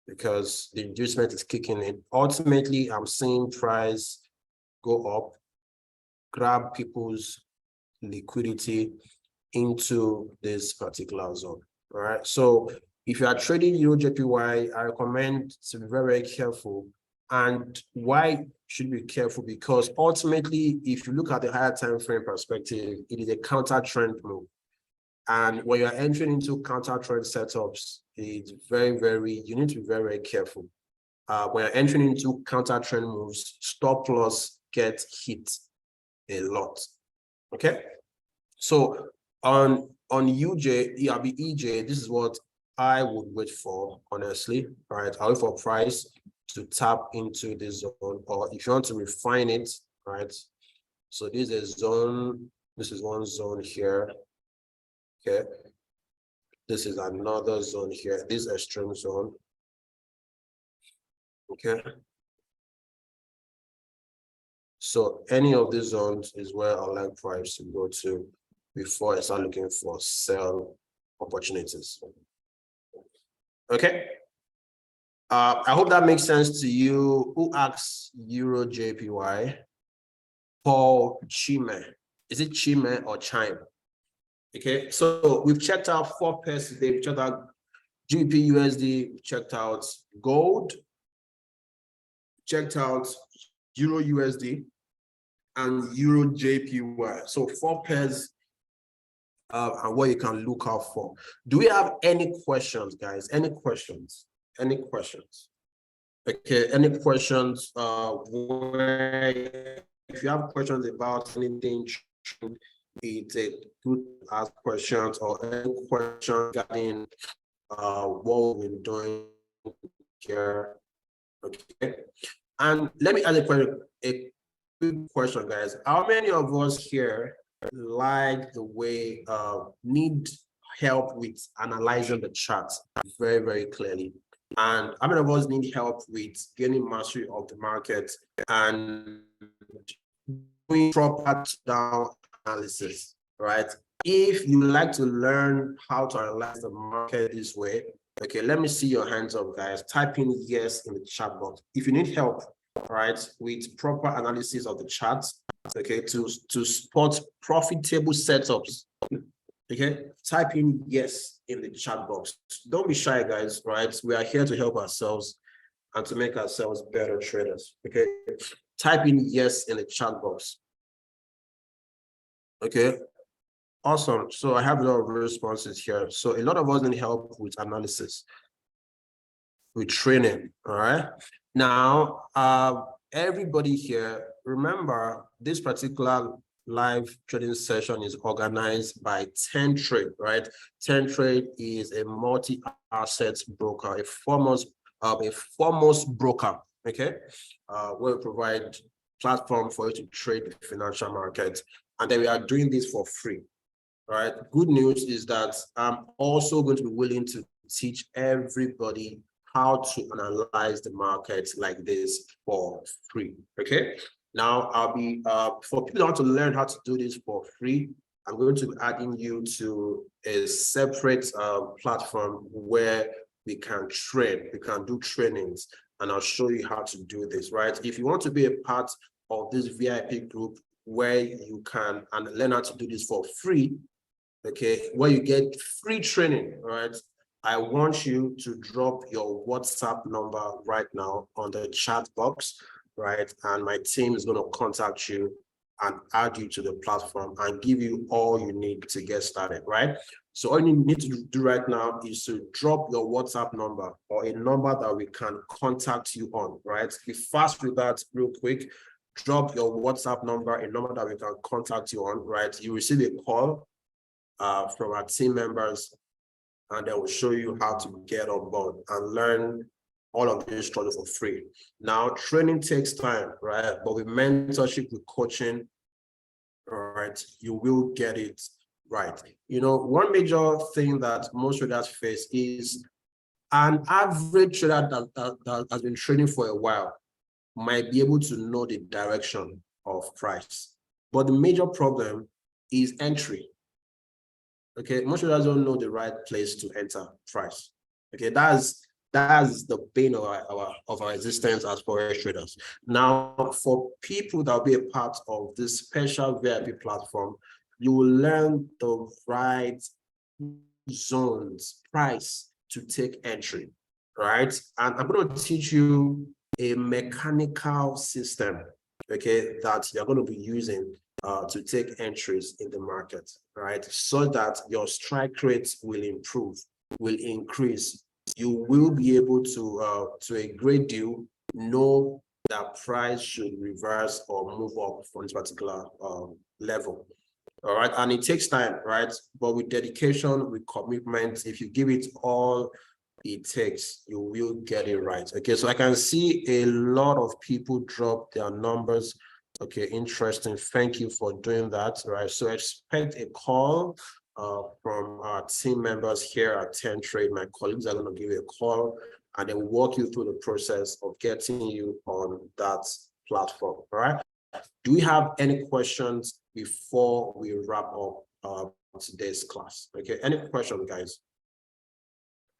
Speaker 1: because the inducement is kicking in. Ultimately, I'm seeing price go up, grab people's liquidity into this particular zone. All right. So if you are trading EURJPY, I recommend to be very, very careful. And why should you be careful? Because ultimately, if you look at the higher time frame perspective, it is a counter trend move. And when you're entering into counter trend setups, it's very, very, you need to be very, very careful. When you're entering into counter trend moves, stop loss get hit a lot. Okay. So on UJ, EJ, this is what I would wait for, honestly. Right. I'll wait for price to tap into this zone, or if you want to refine it, right? So this is a zone, this is one zone here. Okay. This is another zone here, this extreme zone. Okay. So any of these zones is where I like price to go to before I start looking for sell opportunities. Okay. I hope that makes sense to you. Who asks EURJPY? Paul Chime. Is it Chime or Chime? Okay, so we've checked out 4 pairs today. We've checked out GBP USD, we checked out gold, checked out Euro USD, and Euro JPY. So 4 pairs and what you can look out for. Do we have any questions, guys? Any questions? Any questions? Okay, any questions? If you have questions about anything, it's a good ask questions, or any question regarding what we've been doing here. Okay, and let me ask a quick question, guys. How many of us here like the way need help with analyzing the charts very, very clearly? And how many of us need help with gaining mastery of the market and doing proper down analysis, right? If you like to learn how to analyze the market this way, okay, let me see your hands up, guys. Type in yes in the chat box. If you need help, right, with proper analysis of the charts, okay, to spot profitable setups, okay, type in yes in the chat box. Don't be shy, guys, right? We are here to help ourselves and to make ourselves better traders, okay? Type in yes in the chat box. Okay, awesome. So I have a lot of responses here. So a lot of us need help with analysis, with training, all right? Now, everybody here, remember this particular live trading session is organized by 10 Trade, right? 10 Trade is a multi-asset broker, a foremost broker, okay? Where we provide platform for you to trade the financial market. And then we are doing this for free, right? Good news is that I'm also going to be willing to teach everybody how to analyze the market like this for free, okay? Now, I'll be, for people who want to learn how to do this for free, I'm going to be adding you to a separate platform where we can train, we can do trainings, and I'll show you how to do this, right? If you want to be a part of this VIP group where you can and learn how to do this for free, okay, where you get free training, right? I want you to drop your WhatsApp number right now on the chat box, right? And my team is going to contact you and add you to the platform and give you all you need to get started, right? So all you need to do right now is to drop your WhatsApp number or a number that we can contact you on, right? Be fast with that real quick. Drop your WhatsApp number, a number that we can contact you on, right? You receive a call from our team members, and they will show you how to get on board and learn all of this instructions for free. Now, training takes time, right? But with mentorship, with coaching, all right, you will get it right. You know, one major thing that most traders face is an average trader that has been trading for a while might be able to know the direction of price. But the major problem is entry. Okay, most traders don't know the right place to enter price. Okay, that's the bane of our existence as forex traders. Now, for people that will be a part of this special VIP platform, you will learn the right zones, price to take entry, right? And I'm going to teach you a mechanical system, okay, that you're going to be using to take entries in the market, right? So that your strike rates will improve, will increase. You will be able to a great deal, know that price should reverse or move up from this particular level. All right, and it takes time, right? But with dedication, with commitment, if you give it all it takes, you will get it right. Okay, so I can see a lot of people drop their numbers. Okay, interesting. Thank you for doing that. Right, so expect a call from our team members here at 10 Trade. My colleagues are going to give you a call and then walk you through the process of getting you on that platform. All right. Do we have any questions before we wrap up today's class? Okay, any questions, guys?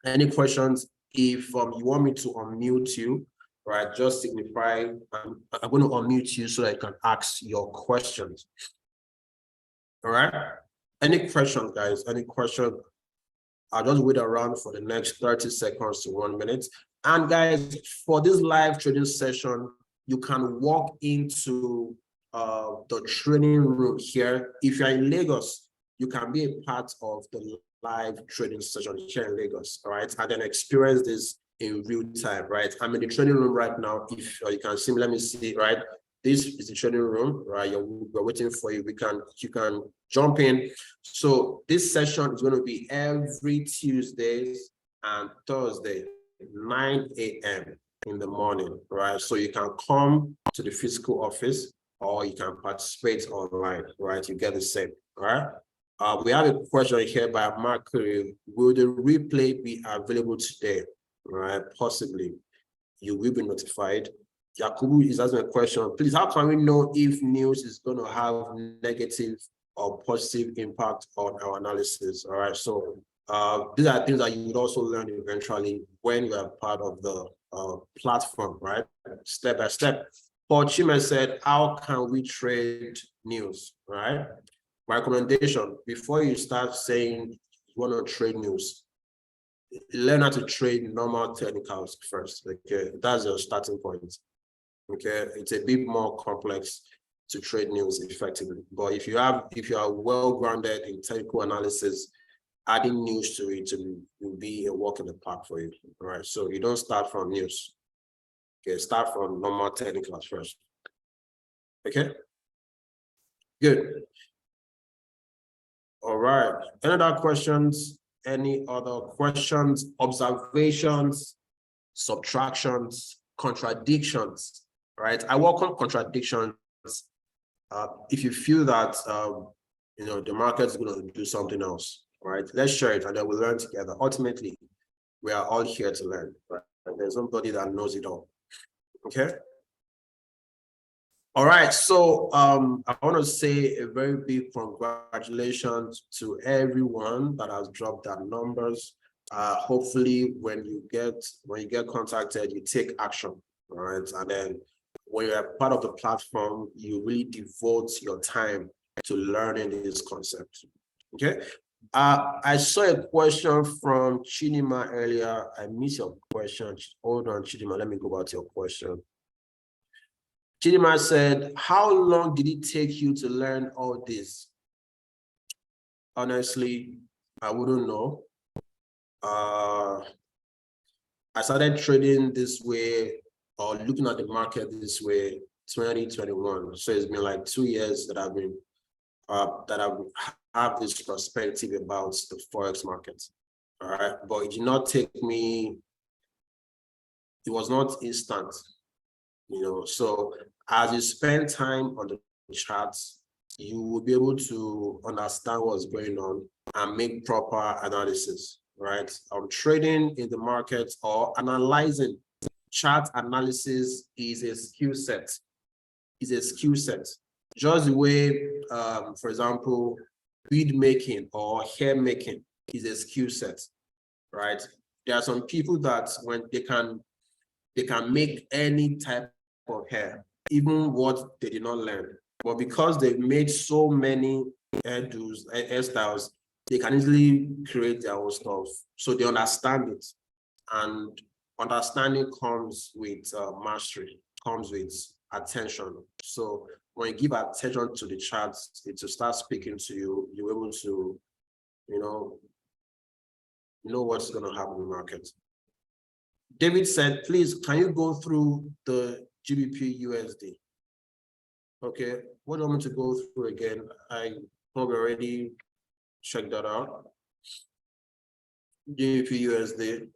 Speaker 1: Any questions? If you want me to unmute you, right, just signify. I'm going to unmute you so I can ask your questions. All right. Any questions, guys? Any questions? I'll just wait around for the next 30 seconds to 1 minute. And guys, for this live trading session, you can walk into the training room here. If you're in Lagos, you can be a part of the live trading session here in Lagos, all right? And then experience this in real time, right? I'm in the training room right now. If you can see me, let me see, right? This is the training room, right? We're waiting for you. You can jump in. So this session is going to be every Tuesdays and Thursday, 9 a.m. in the morning, right? So you can come to the physical office or you can participate online, right? You get the same, all right? We have a question here by Mark. Will the replay be available today? Right, possibly. You will be notified. Yakubu is asking a question. Please, how can we know if news is going to have negative or positive impact on our analysis? All right, so these are things that you would also learn eventually when you are part of the platform, right? Step by step. Paul Chima said, how can we trade news, right? My recommendation, before you start saying you want to trade news, learn how to trade normal technicals first. Okay, that's your starting point. Okay, it's a bit more complex to trade news effectively. But if you are well grounded in technical analysis, adding news to it will be a walk in the park for you. All right, so you don't start from news. Okay, start from normal technicals first. Okay, good. All right. Any other questions? Any other questions, observations, subtractions, contradictions, right? I work on contradictions. If you feel that, the market is going to do something else, right? Let's share it and then we'll learn together. Ultimately, we are all here to learn, right? And there's nobody that knows it all, okay? All right, so I want to say a very big congratulations to everyone that has dropped their numbers. Hopefully, when you get contacted, you take action, all right? And then when you're part of the platform, you really devote your time to learning this concept. Okay. I saw a question from Chinima earlier. I missed your question. Hold on, Chinima. Let me go back to your question. Chidima said, how long did it take you to learn all this? Honestly, I wouldn't know. I started trading this way or looking at the market this way 2021. So it's been like 2 years that I've been have this perspective about the forex market. All right, but it did not take me. It was not instant. So as you spend time on the charts, you will be able to understand what's going on and make proper analysis, right? Trading in the market or analyzing chart analysis is a skill set. Just the way, for example, bead making or hair making is a skill set, right? There are some people that when they can make any type of hair, even what they did not learn. But because they've made so many hairstyles, they can easily create their own stuff. So they understand it. And understanding comes with mastery, comes with attention. So when you give attention to the charts, it will start speaking to you. You're able to, know what's going to happen in the market. David said, please, can you go through the GBP USD? Okay, what do you want me to go through again? I probably already checked that out. GBP USD.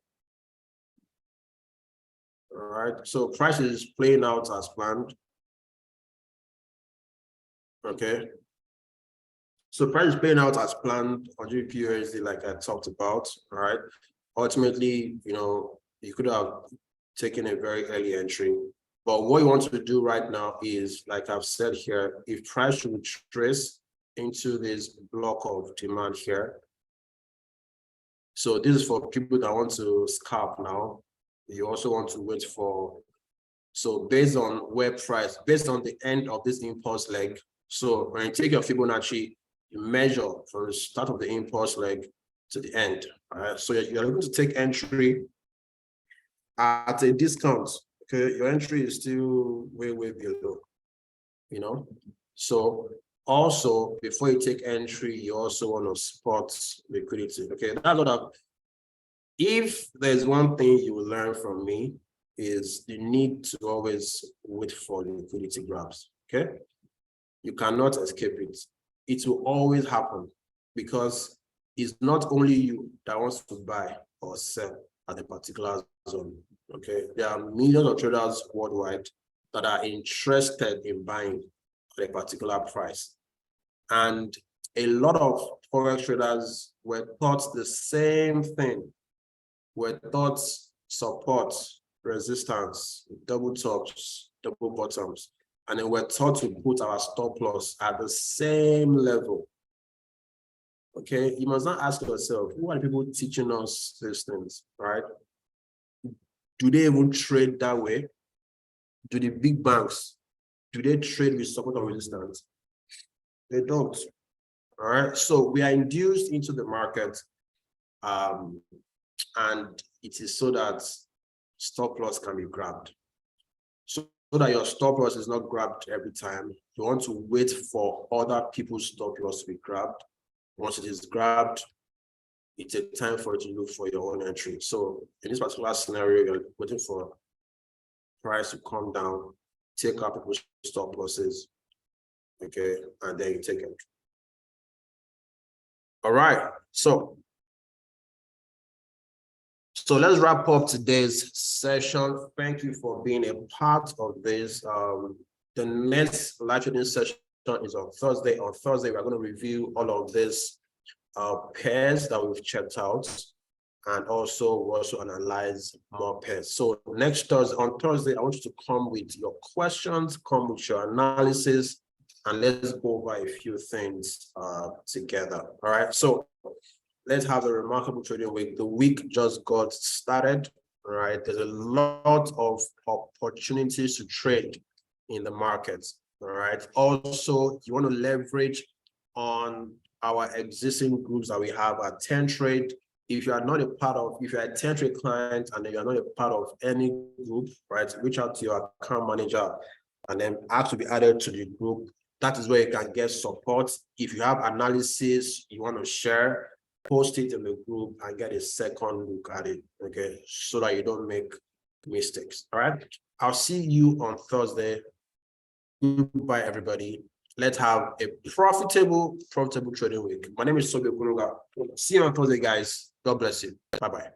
Speaker 1: All right, so price is playing out as planned. Okay. So price is playing out as planned on GBP USD, like I talked about. All right. Ultimately, you could have taken a very early entry. But what you want to do right now is, like I've said here, if price should trace into this block of demand here. So this is for people that want to scalp now. You also want to wait for, so based on where price, based on the end of this impulse leg. So when you take your Fibonacci, you measure from the start of the impulse leg to the end. All right. So you're able to take entry at a discount. Okay, your entry is still way below, So also, before you take entry, you also want to spot liquidity. Okay, that's what if there's one thing you will learn from me is you need to always wait for liquidity grabs. Okay, you cannot escape it. It will always happen because it's not only you that wants to buy or sell at a particular zone. Okay, there are millions of traders worldwide that are interested in buying at a particular price. And a lot of forex traders were taught the same thing, were taught support, resistance, double tops, double bottoms, and then we're taught to put our stop loss at the same level. Okay, you must not ask yourself, who are the people teaching us these things, right? Do they even trade that way? Do the big banks, do they trade with support or resistance? They don't. All right. So we are induced into the market, and it is so that stop loss can be grabbed. So that your stop loss is not grabbed every time. You want to wait for other people's stop loss to be grabbed. Once it is grabbed, it takes time for it to look for your own entry. So in this particular scenario, you're waiting for price to come down, take out people's stop losses, okay, and then you take it. All right, so let's wrap up today's session. Thank you for being a part of this. The next live trading session is on Thursday. On Thursday, we're going to review all of these pairs that we've checked out, and also analyze more pairs. So next Thursday, on Thursday, I want you to come with your questions, come with your analysis, and let's go over a few things together. All right. So let's have a remarkable trading week. The week just got started. All right. There's a lot of opportunities to trade in the markets. All right. Also, you want to leverage on our existing groups that we have at 10 Trade. If you are not a part of, if you're a 10 Trade client and you are not a part of any group, right, reach out to your account manager and then ask to be added to the group. That is where you can get support. If you have analysis you want to share, post it in the group and get a second look at it, okay, so that you don't make mistakes. All right. I'll see you on Thursday. Goodbye, everybody. Let's have a profitable trading week. My name is Tobi Okunuga. See you on Thursday, guys. God bless you. Bye-bye.